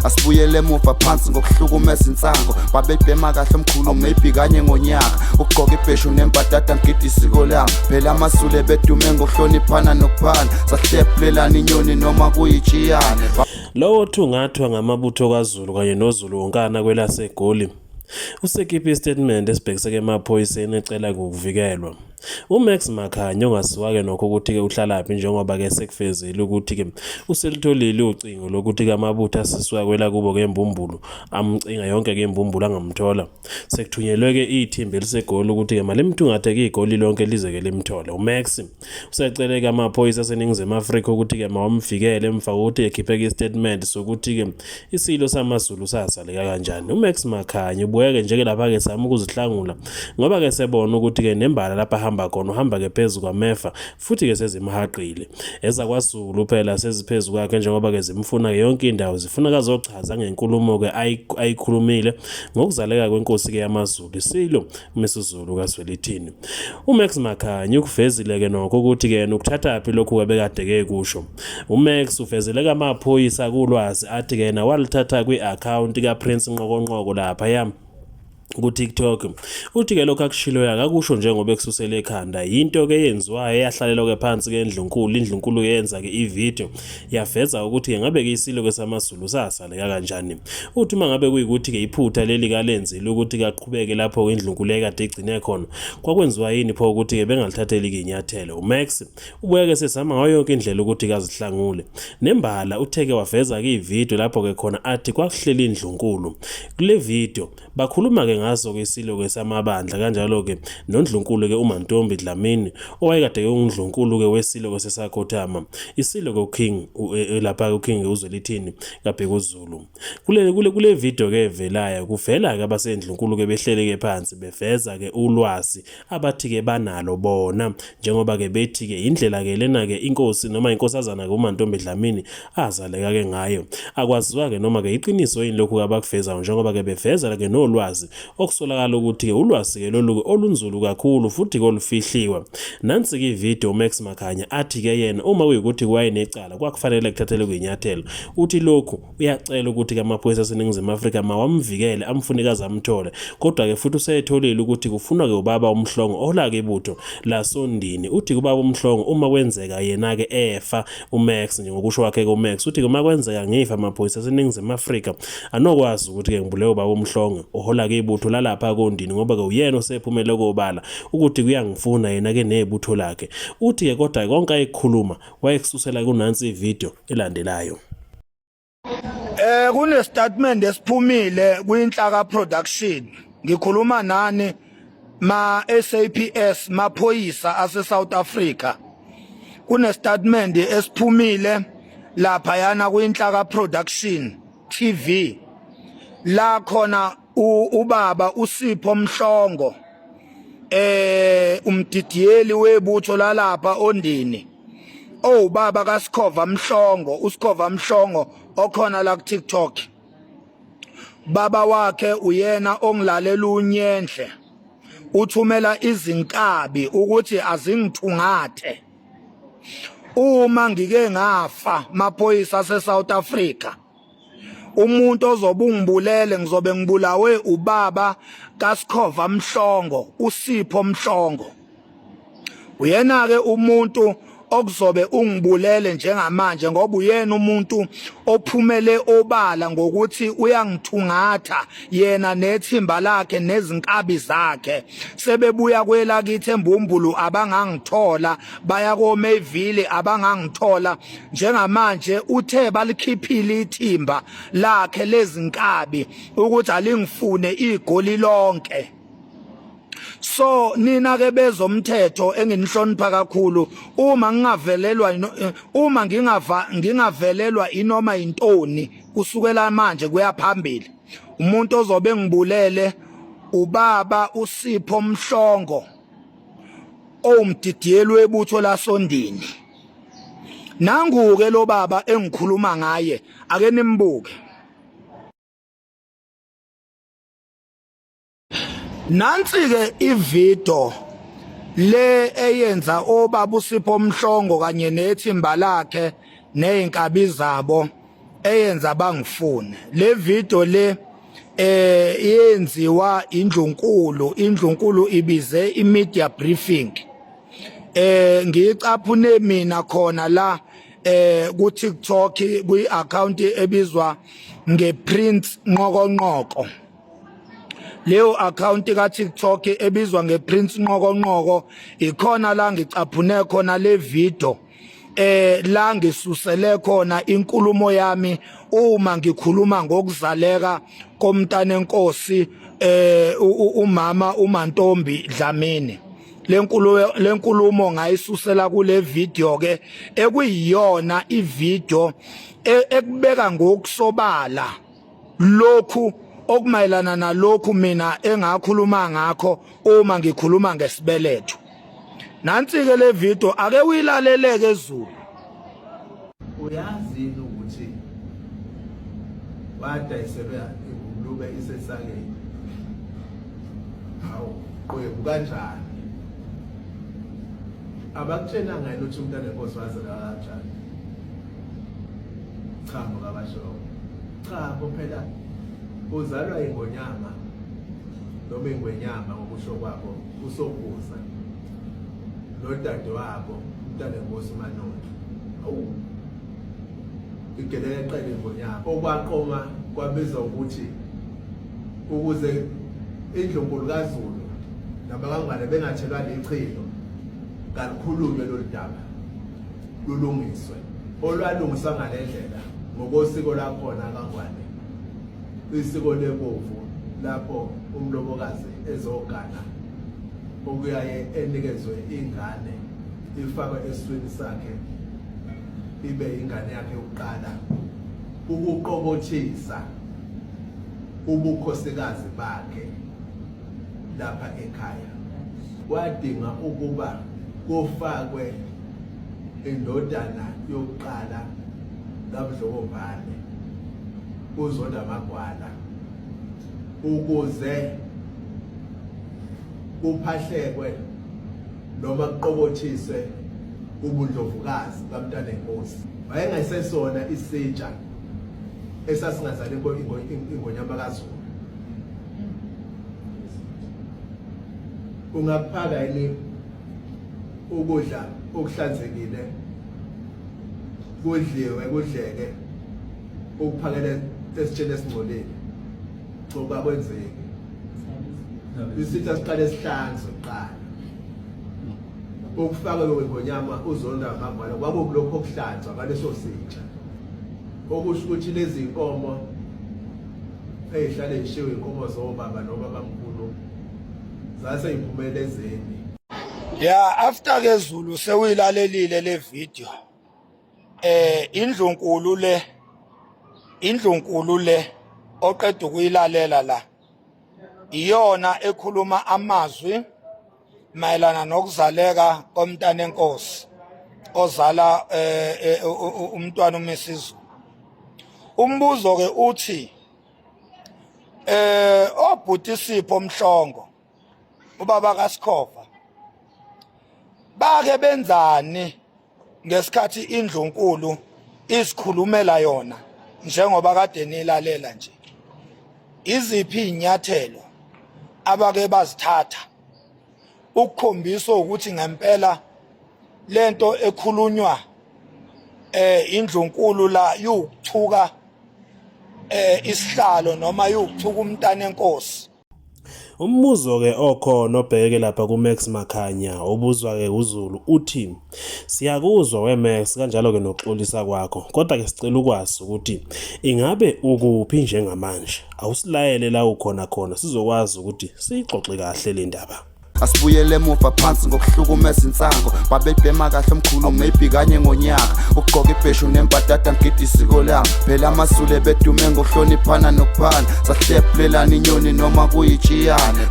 Asibuyele emuva phansi ngokuhlukumeza insango babebhema kahle omkhulu maybe kanye ngonyaka ugqoka ibheshu nembadada ngidi isiko lami phela amasule bedume ngokuhloniphana nokuphana sahlephulelana inyoni noma kuyijiyane Lowo thungathwa ngamabutho kaZulu kanye noZulu wonkana kwelaseGoli usekhiphe istatement esibhekiseke emaphoyiseni ecela ukuvikelwa. uMax Makhanya ongasiwa-ke nokho ukuthi-ke uhlalaphi njengoba-ke sekufezile ukuthi-ke uselitholile ucingo lokuthi-ke amabutho asisuka kwela kubo-ke embumbulu amcinga yonke-ke imbumbulu angamthola. Sekuthunyelwe-ke ithimba eliseGoli ukuthi-ke malimthungathe-ke igoli lonke lize-ke limthole. uMax usecele-ke amaphoyisa aseNingizimu Afrika ukuthi-ke mawamvikele emva kokuthi ekhiphe-ke istatement sokuthi-ke isilo samaZulu sasaleka kanjani. uMax Makhanya ubuyeke njeke lapha-ke zama ukuzihlangula ngoba-ke sebona ukuthi-ke nembala lapha hamba khona uhamba-ke phezu kwamefa futhi-ke sezimhaqile eza kwaZulu phela seziphezu kwakhe njengoba-ke zimfuna-ke yonke indawo zifuna kazochaza ngenkulumo-ke ayikhulumile ngokuzaleka kwenkosi-ke yamaZulu isilo uMisuzulu kaSwelithini. uMax Makhanya ukuvezile-ke nokho ukuthi-ke nokuthathaphi lokhu-ke bekade-ke kusho. uMax uvezele-ke amaphoyisa kulwazi athi-ke yena walithatha kwi-akhawunti kaPrince Nqokonqoko lapha ku-TikTok. Uthi-ke lokhu akushiloyo akakusho njengoba ekususele ekhanda yinto-ke yenziwayo eyahlalelwa-ke phansi-ke indlunkulu-ke yenza-ke ividiyo yaveza ukuthi-ke ngabe-ke isilo-ke samaZulu sasaleka kanjani. Uthi uma ngabe kuyikuthi-ke iphutha leli kalenzile ukuthi-ke aqhubeke lapho indlunkulu ekade igcine khona kwakwenziwa yini pho ukuthi-ke bengalithatheli-ke inyathelo. uMax ubuyeke sezama ngayo yonke indlela ukuthi-ke azihlangule nembala utheke waveza-ke ividiyo lapho-ke khona athi kwakuhleli indlunkulu. Kule vidiyo bakhuluma-ke ngaso-ke isilo-ke samabandla kanjalo-ke nondlunkulu-ke uMantombi Dlamini owayekade-ke ungundlunkulu-ke wesilo-ke sesakhothama isilo-ke uKing lapha uKing uZwelithini kaBhekuzulu. Kule video-ke evelayo kuvela-ke abasendlunkulu-ke behlele-ke phansi beveza-ke ulwazi abathi-ke banalo bona njengoba-ke bethi-ke indlela-ke lena-ke inkosi noma inkosazana-ke uMantombi Dlamini azaleka-ke ngayo akwaziwa-ke noma-ke iqiniso yini lokhu abakuvezayo njengoba-ke beveza-ke nolwazi okusolakala ukuthi-ke ulwazi-ke lolu olunzulu kakhulu futhi-ke olufihliwe. Nansi-ke ividiyo uMax Makhanya athi-ke yena uma kuyikuthi kwayenecala kwakufanele kuthathelwe kwinyathelo uthi lokhu uyacela ukuthi-ke amaphoyisa aseNingizimu Afrika mawamvikele amfunekazi amthole kodwa-ke futhi useyetholile ukuthi kufunwa-ke ubaba uMhlongo ohola-ke ibutho laSondini. Uthi ubaba uMhlongo uma kwenzeka yena-ke efa uMax njengokusho kwakhe-ke uMax uthi uma kwenzeka ngifa amaphoyisa aseNingizimu Afrika anokwazi ukuthi-ke ngibuleke ubaba uMhlongo ohola-ke ibutho lalapha kondini ngoba-ke uyena osephumele kobala ukuthi kuyangifuna yena-ke nebutho lakhe. Uthi-ke kodwa konke ayikhuluma wayekususela kunansi ividiyo elandelayo. Kune statement esiphumile kwinhlaka production ngikhuluma nani ma SAPS maphoyisa ase South Africa. Kune statement esiphumile lapha yana kwinhlaka production TV la khona ubaba uSipho Mhlongo umdidiyeli webutho lalapha ondini ubaba kaSikhova Mhlongo uSikhova Mhlongo okhona la ku TikTok. Baba wakhe uyena ongilalela unyenhle uthumela izinkabi ukuthi azingithungathe uma ngike ngafa maphoyisa ase South Africa. Umuntu ozobe ungibulele ngizobe ngibulawe ubaba kaSikhova Mhlongo uSipho Mhlongo. Uyena-ke umuntu okuzobe ungibulele njengamanje ngoba uyena umuntu ophumele obala ngokuthi uyangithungatha yena nethimba lakhe nezinkabi zakhe sebebuya kwelakithi embumbulu abangangithola baya koMeville abangangithola njengamanje uthe balikhiphile ithimba lakhe lezinkabi ukuthi alingifune igoli lonke. So nina-ke bezomthetho enginihlonipha kakhulu uma ngingavelelwa inoma intoni kusukela manje kuya phambili umuntu ozobe ngibulele ubaba uSipho Mhlongo owumdidiyeli webutho laSondini. Nangu-ke lo baba engikhuluma ngaye ake nimbuke. Nansi-ke ividiyo le eyenza obaba uSipho Mhlongo kanye nethimba lakhe neyinkabi zabo eyenza bangifune. Le video le yenziwa indlunkulu ibize imedia briefing. Ngicaphune mina khona la ku TikTok kwi account ebizwa ngePrince Nqoko. Leyo account ka TikTok ebizwa ngePrince Nqoko ikhona la ngicaphune khona le video la ngisusele khona inkulumo yami uma ngikhuluma ngokuzaleka komntana enkosi umama uMantombi Dlamini. Le nkulumo ngayisusela kule video ke ekuyiyona ivideo ekubeka ngokusobala lokhu okumayelana nalokhu mina engakhuluma ngakho uma ngikhuluma ngesibeletho. Nansi ke le video ake uyilaleleke Zulu. Uyazi ukuthi wadayiselwa ingulube isesakeni. Hawu, qhwebu kanjani? Abakutshena ngani ukuthi umntana enkosi wazalwa kanjani? Cha ngokabasho. Cha phela uzalwa ingonyama noma ingwenyama ngokusho kwabo usokuza. Nodade wabo umntana enkosi uManonto. Awu. Igelele eqele ingonyama. Okwaqoma kwabizwa ukuthi ukuze indlunkulu kaZulu nabangane bengathelwa lichilo kakhulunywe loludaba lulungiswe olwalungiswa ngalendlela ngokosiko lakhona kaNgwane isiko lebovu lapho umlobokazi ezogana okuyaye enikezwe ingane ifakwe esweni sakhe ibe ingane yakhe yokuqala ukuqobothisa ubukhosikazi bakhe lapha ekhaya wadinga ukuba kufakwe indodana yokuqala kaMdlokombane uZonda Magwala ukuze kuphahlekwe noma kuqobothiswe ubundlovukazi kaMntana enkosi. Wayengasesona isitsha esasingazali ingonyama kaZulu. Ungaphaka yini ukudla okuhlanzekile kudliwe kudleke ukuphakela esitsheni esingcolile ngoba kwenzeke isitha siqale esihlanzwe kuqala ukufaka ngonyama uZonda Magwala kwakulokho okuhlanzwa ngaleso sitsha okusho ukuthi lezi inkomo ezihlale zishiwe inkomo zobaba noma bamkhulu zase iphumelezeni. Yeah, after ke Zulu sewilalelile le video. Indlunkulu le oqeda ukuyilalela la. Iyona ekhuluma amazwi mayelana nokuzaleka komntana enkosi ozala umntwana uMrs. Umbuzo ke uthi obhuti Sipho Mhlongo ubaba kaSkhova bake benzani ngesikhathi indlunkulu isikhulumela yona njengoba kade nilalela nje. Iziphi inyathelo abake bazithatha ukukhombisa ukuthi ngempela lento ekhulunywa indlunkulu la yukuthuka isihlalo noma yukuthuka umntana enkosi. Umbuzo ke okhona obheke lapha kuMax Makhanya obuzwa ke uZulu uthi siyakuzwa weMax kanjalo ke nokuxolisa kwakho kodwa ke sicela ukwazi ukuthi ingabe ukuphi njengamanje awusilayele la ukhona sizokwazi ukuthi siyixoxe kahle le ndaba. Asibuyele emuva phansi ngokuhlukumeza insango babebhema kahle omkhulu maybe kanye ngonyaka ukugqoka ibheshu nembadada ngidi isiko lami phela amasule bedume ngokuhloniphana nokuphana sahlephulelana inyoni noma kuyijiyane.